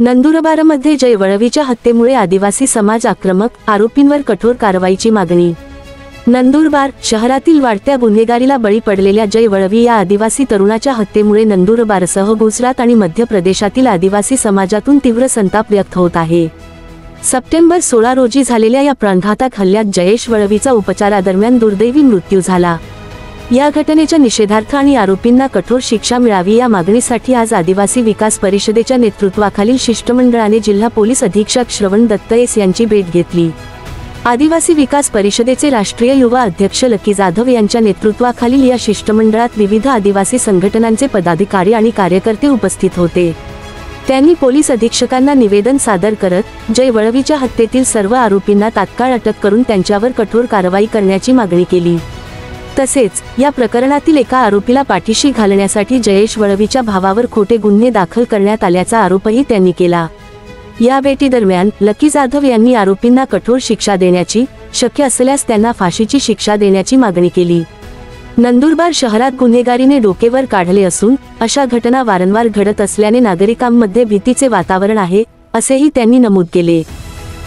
नंदुरबारमध्ये जय वळवीच्या हत्येमुळे आदिवासी समाज आक्रमक, आरोपींवर कठोर कारवाईची मागणी। नंदुरबार शहरातील वाढत्या गुन्हेगारीला बळी पडलेल्या जय वळवी या आदिवासी तरुणाच्या हत्येमुळे नंदुरबारसह गुजरात आणि मध्य प्रदेशातील आदिवासी समाजातून तीव्र संताप व्यक्त होत आहे। सप्टेंबर 16 रोजी झालेल्या या प्राणघातक हल्ल्यात जयेश वळवीचा उपचारादरम्यान दुर्दैवी मृत्यू झाला। या घटनेच्या निषेधार्थ आणि आरोपींना कठोर शिक्षा मिळावी या मागणीसाठी आज आदिवासी विकास परिषदेच्या नेतृत्वाखालील शिष्टमंडळाने जिल्हा पोलीस अधीक्षक श्रवण दत्तयेस यांची भेट घेतली। आदिवासी विकास परिषदेचे राष्ट्रीय युवा अध्यक्ष लकी जाधव यांच्या नेतृत्वाखालील या शिष्टमंडळात विविध आदिवासी संघटनांचे पदाधिकारी आणि कार्यकर्ते उपस्थित होते। त्यांनी पोलीस अधीक्षकांना निवेदन सादर करत जय वळवीच्या हत्येतील सर्व आरोपींना तात्काळ अटक करून त्यांच्यावर कठोर कारवाई करण्याची मागणी केली। तसेच या प्रकरणातील एका आरोपीला पाठीशी घालण्यासाठी जयेश वळवीच्या भावावर खोटे गुन्हे दाखल करण्यात आल्याचा आरोपही त्यांनी केला। या भेटीदरम्यान लकी जाधव यांनी आरोपींना कठोर शिक्षा देण्याची, शक्य असल्यास त्यांना फाशीची शिक्षा देण्याची मागणी केली। नंदुरबार शहरात गुन्हेगारीने डोकेवर काढले असून अशा घटना वारंवार घडत असल्याने नागरिकांमध्ये भीतीचे वातावरण आहे, असेही त्यांनी नमूद केले।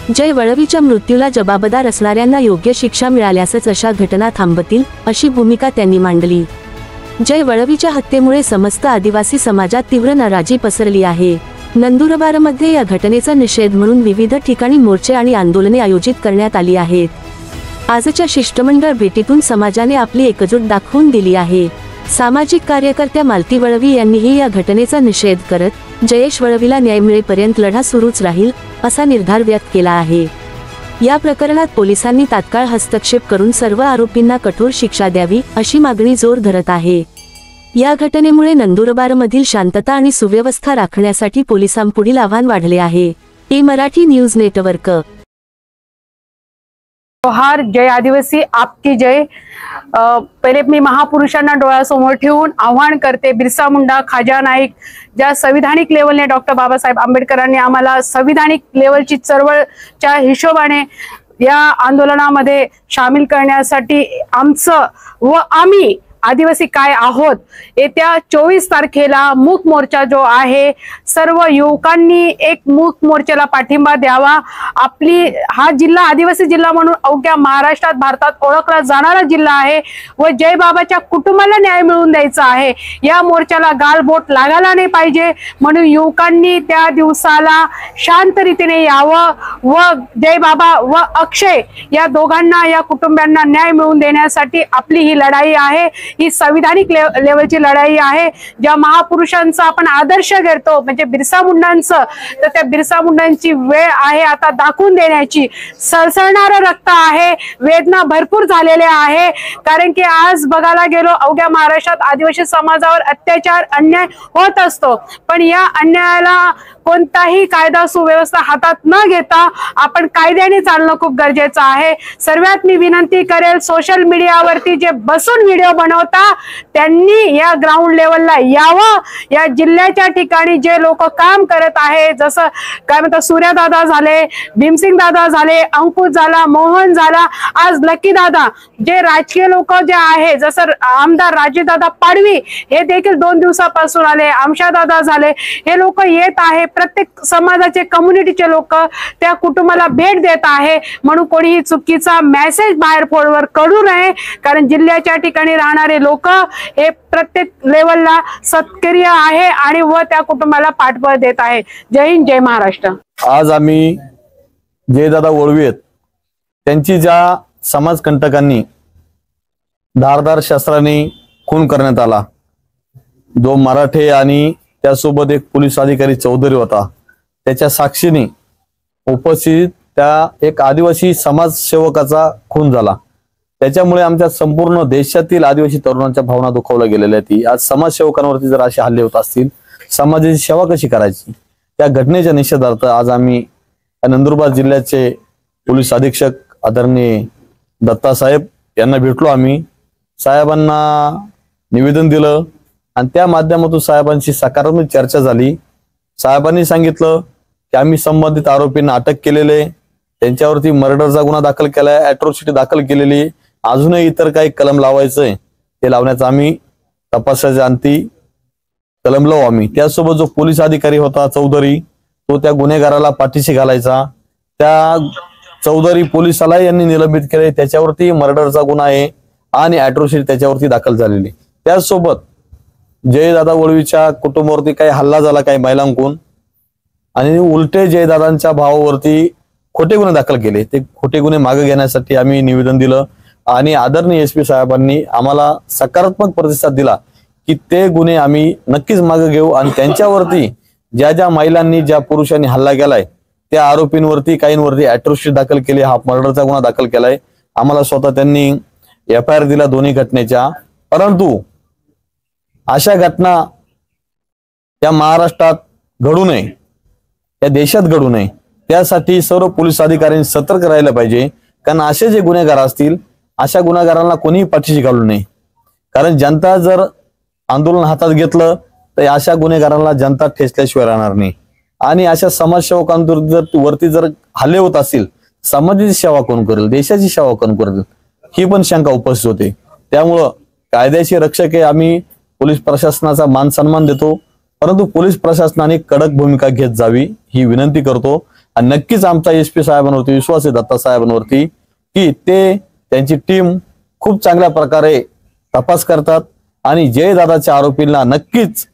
जय वळवीच्या मृत्यूला जबाबदार असणाऱ्यांना योग्य शिक्षा मिळाल्यासच अशा घटना थांबतील, अशी भूमिका त्यांनी मांडली। जय वळवीच्या हत्येमुळे समस्त आदिवासी समाजात तीव्र नाराजी पसरली आहे। नंदुरबारमध्ये या घटनेचा निषेध म्हणून विविध ठिकाणी मोर्चे आणि आंदोलने आयोजित करण्यात आली आहेत। आजच्या शिष्टमंडळ भेटीतून समाजाने आपली एकजूट दाखवून दिली आहे। सामाजिक कार्यकर्त्या मालती वळवी यांनीही या घटनेचा निषेध करत जयेश वळवीला न्याय मिळेपर्यंत लढा सुरूच राहील, असा निर्धार व्यक्त केला आहे। या प्रकरणात पोलिसांनी तात्काळ हस्तक्षेप करून सर्व आरोपींना कठोर शिक्षा द्यावी, अशी मागणी जोर धरत आहे। या घटनेमुळे नंदुरबारमधील शांतता आणि सुव्यवस्था राखण्यासाठी पोलिसांपुढील आव्हान वाढले आहे। Marathi news network. जोहार, जय आदिवासी, आपकी जय। पहिले मी महापुरुषांना डोळ्यासमोर ठेवून आव्हान करते, बिरसा मुंडा, खाजा नाईक, ज्या संविधानिक लेवलने डॉक्टर बाबासाहेब आंबेडकरांनी आम्हाला संविधानिक लेवलची चळवळच्या हिशोबाने या आंदोलनामध्ये सामील करण्यासाठी आमचं व आम्ही आदिवासी काय आहोत, येत्या 24 तारखेला मूक मोर्चा जो आहे, सर्व युवकांनी एक मूक मोर्चाला पाठिंबा द्यावा। आपली हा जिल्हा आदिवासी जिल्हा म्हणून अवघ्या महाराष्ट्रात, भारतात ओळखला जाणारा जिल्हा आहे व जय बाबाच्या कुटुंबाला न्याय मिळवून द्यायचा आहे। या मोर्चाला गालबोट लागायला नाही पाहिजे, म्हणून युवकांनी त्या दिवसाला शांत रीतीने यावं व जय बाबा व अक्षय या दोघांना, या कुटुंबांना न्याय मिळवून देण्यासाठी आपली ही लढाई आहे। ही संविधानिक लेवलची लढाई आहे। ज्या महापुरुषांचा आपण आदर्श घेतो म्हणजे बिरसा मुंडांचं, तर त्या बिरसा मुंडांची वेळ आहे आता दाखवून देण्याची। सळसळणारं रक्त आहे, वेदना भरपूर झालेल्या आहे, कारण की आज बघायला गेलो अवघ्या महाराष्ट्रात आदिवासी समाजावर अत्याचार, अन्याय होत असतो, पण या अन्यायाला कोणताही कायदा सुव्यवस्था हातात न घेता आपण कायद्याने चालणं खूप गरजेचं आहे। सर्वात मी विनंती करेल, सोशल मीडियावरती जे बसून व्हिडिओ बनवता त्यांनी या ग्राउंड लेवलला यावं। या जिल्ह्याच्या ठिकाणी जे लोक काम करत आहे, जसं काय म्हणतात सूर्या दादा झाले, भीमसिंग दादा झाले, अंकुश झाला, मोहन झाला, आज लकी दादा, जे राजकीय लोक जे आहे जसं आमदार राजेदादा पाडवी हे देखील 2 दिवसापासून आले, आमशा दादा झाले, हे लोक येत आहे। प्रत्येक समाजाचे, कम्युनिटीचे लोक त्या कुटुंबाला भेट देत आहे, म्हणून कोणीही चुकीचा मेसेज बाहेर फॉरवर्ड करू नये, कारण जिल्ह्याच्या ठिकाणी राहणारे लोक हे प्रत्येक लेवलला सक्रिय आहे आणि व त्या कुटुंबाला पाठबळ देत आहे। जय हिंद, जय महाराष्ट्र। आज आम्ही जयदादा वळवी आहेत, त्यांची ज्या समाजकंटकांनी धारदार शस्त्राने खून करण्यात आला, जो मराठे आणि त्यासोबत एक पोलीस अधिकारी चौधरी होता, त्याच्या साक्षीने उपस्थित त्या एक आदिवासी समाजसेवकाचा खून झाला। त्याच्यामुळे आमच्या संपूर्ण देशातील आदिवासी तरुणांच्या भावना दुखावल्या गेलेल्या आहेत। आज समाजसेवकांवरती जर असे हल्ले होत असतील, समाजाची सेवा कशी करायची, त्या घटनेच्या निषेधार्थ आज आम्ही नंदुरबार जिल्ह्याचे पोलीस अधीक्षक आदरणीय दत्ता साहेब यांना भेटलो। आम्ही साहेबांना निवेदन दिलं आणि त्या माध्यमातून साहेबांची सकारात्मक चर्चा झाली. साहेबांनी सांगितलं की आम्ही संबंधित आरोपींना अटक केलेले, त्यांच्यावरती मर्डरचा गुन्हा दाखल केलाय, अॅट्रॉसिटी दाखल केलेली, अजूनही इतर काही कलम लावायचंय ते लावण्याचं आम्ही तपासाच्या अंती कलम लावू आम्ही. त्यासोबत जो पोलीस अधिकारी होता चौधरी, तो त्या गुन्हेगाराला पाठीशी घालायचा. त्या चौधरी पोलिसाला यांनी निलंबित केले, त्याच्यावरती मर्डरचा गुन्हा आहे आणि अॅट्रॉसिटी त्याच्यावरती दाखल झालेली. त्याचसोबत जयदादा वळवीच्या कुटुंबावरती काही हल्ला झाला काही महिलांकडून आणि उलटे जयदादांच्या भावावरती खोटे गुन्हे दाखल केले. ते खोटे गुन्हे मागे घेण्यासाठी आम्ही निवेदन दिलं आणि आदरणीय एसपी साहेबांनी आम्हाला सकारात्मक प्रतिसाद दिला की ते गुन्हे आम्ही नक्कीच मागे घेऊ आणि त्यांच्यावरती ज्या ज्या महिलांनी ज्या पुरुषांनी हल्ला केलाय त्या आरोपींवरती काहींवरती अॅट्रॉसिटी दाखल केली, हा मर्डरचा गुन्हा दाखल केलाय. आम्हाला स्वतः त्यांनी FIR दिला दोन्ही घटनेच्या. परंतु अशा घटना या महाराष्ट्रात घडू नये, या देशात घडू नये, त्यासाठी सर्व पोलीस अधिकाऱ्यांनी सतर्क राहिलं पाहिजे. कारण असे जे गुन्हेगार असतील अशा गुन्हेगारांना कोणीही पाठीशी घालू नये. कारण जनता जर आंदोलन हातात घेतलं तर अशा गुन्हेगारांना जनता ठेचल्याशिवाय राहणार नाही. आणि अशा समाजसेवकांवरती जर हल्ले होत असतील, समाजाची सेवा कोण करेल, देशाची सेवा कोण करेल, ही पण शंका उपस्थित होते. त्यामुळं कायद्याचे रक्षक आहे, आम्ही पोलीस प्रशासनाचा मान सन्मान देतो, परंतु पोलीस प्रशासनाने कडक भूमिका घेत जावी ही विनंती करतो. आणि नक्कीच आमचा SP साहेबांवरती विश्वास आहे, दत्ता साहेबांवरती, की ते त्यांची टीम खूप चांगल्या प्रकारे तपास करतात आणि जयदादाच्या आरोपींना नक्कीच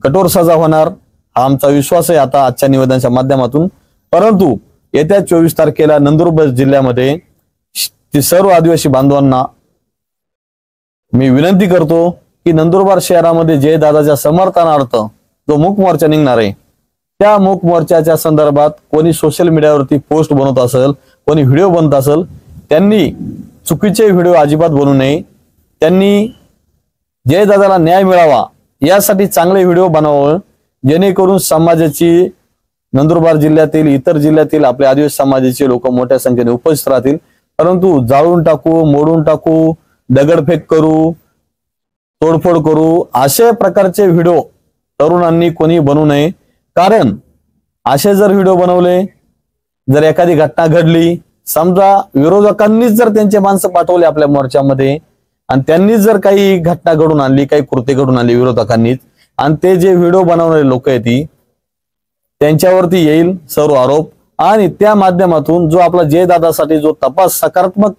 कठोर सजा होणार हा आमचा विश्वास आहे आता आजच्या निवेदनाच्या माध्यमातून. परंतु येत्या 24 तारखेला नंदुरबार जिल्ह्यामध्ये सर्व आदिवासी बांधवांना मी विनंती करतो की नंदुरबार शहरामध्ये जयदादाच्या समर्थनार्थ जो मूक मोर्चा निघणार आहे, त्या मूक मोर्चाच्या संदर्भात कोणी सोशल मीडियावरती पोस्ट बनवत असेल, कोणी व्हिडिओ बनत असेल, त्यांनी चुकीचे व्हिडिओ अजिबात बनवू नये. त्यांनी जयदादाला न्याय मिळावा यासाठी चांगले व्हिडिओ बनवावे, जेणेकरून समाजाची नंदुरबार जिल्ह्यातील इतर जिल्ह्यातील आपल्या आदिवासी समाजाचे लोक मोठ्या संख्येने उपस्थित राहतील. परंतु जाळून टाकू, मोडून टाकू, दगडफेक करू, तोडफोड करू अशा प्रकारचे व्हिडिओ तरुणांनी कोणी बनवू नये. कारण असे जर व्हिडिओ बनवले, जर एखादी घटना घडली, समजा विरोधकांनीच जर त्यांचे माणसं पाठवले आपल्या मोर्चामध्ये आणि त्यांनीच जर काही घटना घडून आणली, काही कृत्य घडून आणली विरोधकांनीच, आणि ते जे व्हिडिओ बनवणारे लोक आहेत त्यांच्यावरती येईल सर्व आरोप. आणि त्या माध्यमातून जो आपला जयदादासाठी जो तपास सकारात्मक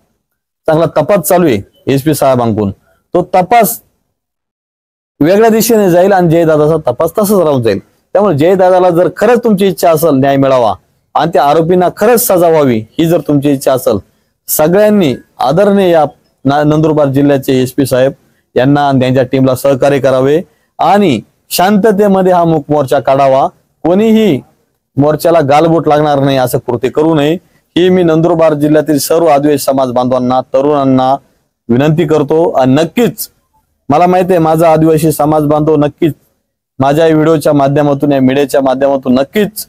चांगला तपास चालू आहे SP साहेबांकडून, तो तपास वेगळ्या दिशेने जाईल आणि जयदादाचा तपास तसाच राहून जाईल. त्यामुळे जयदादाला जर खरंच तुमची इच्छा असेल न्याय मिळावा आणि त्या आरोपींना खरंच सजा व्हावी ही जर तुमची इच्छा असेल, सगळ्यांनी आदरणीय या नंदुरबार जिल्ह्याचे SP साहेब यांना आणि त्यांच्या टीमला सहकार्य करावे आणि शांततेमध्ये हा मूक मोर्चा काढावा. कोणीही मोर्चाला गालबोट लागणार नाही असं कृत्य करू नये ही मी नंदुरबार जिल्ह्यातील सर्व आदिवासी समाज बांधवांना, तरुणांना विनंती करतो. आणि नक्कीच मला माहिती आहे माझा आदिवासी समाज बांधव नक्कीच माझ्या व्हिडिओच्या माध्यमातून, या मीडियाच्या माध्यमातून नक्कीच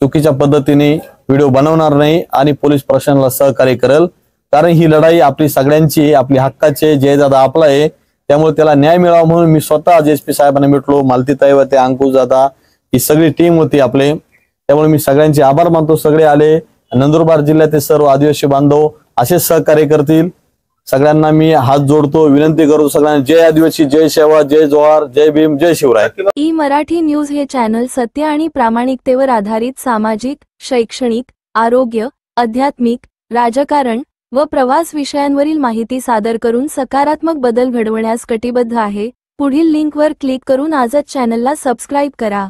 चुकीच्या पद्धतीने व्हिडिओ बनवणार नाही आणि पोलीस प्रशासनाला सहकार्य करेल. कारण ही लढाई आपली सगळ्यांची, आपली हक्काची, जयदादा आपला आहे, त्यामुळे त्याला न्याय मिळावा म्हणून मी स्वतः SP साहेबांना भेटलो, मालतीताई व ते अंकुश दादा ही सगळी टीम होती आपले. त्यामुळे मी सगळ्यांचे आभार मानतो. सगळे आले. नंदुरबार जिल्ह्यातील सर्व आदिवासी बांधव असेच सहकार्य करतील. सगळ्यांना मी हात जोडतो, विनंती करतो सगळ्यांना. जय आदिवासी, जय सेवा, जय जोहार, जय भीम, जय शिवराय. मराठी न्यूज हे चॅनल सत्य आणि प्रामाणिकतेवर आधारित सामाजिक, शैक्षणिक, आरोग्य, आध्यात्मिक, राजकारण व प्रवास विषयांवरील माहिती सादर करून सकारात्मक बदल घडवण्यास कटिबद्ध आहे. पुढील लिंकवर क्लिक करून आजच चॅनलला सबस्क्राईब करा.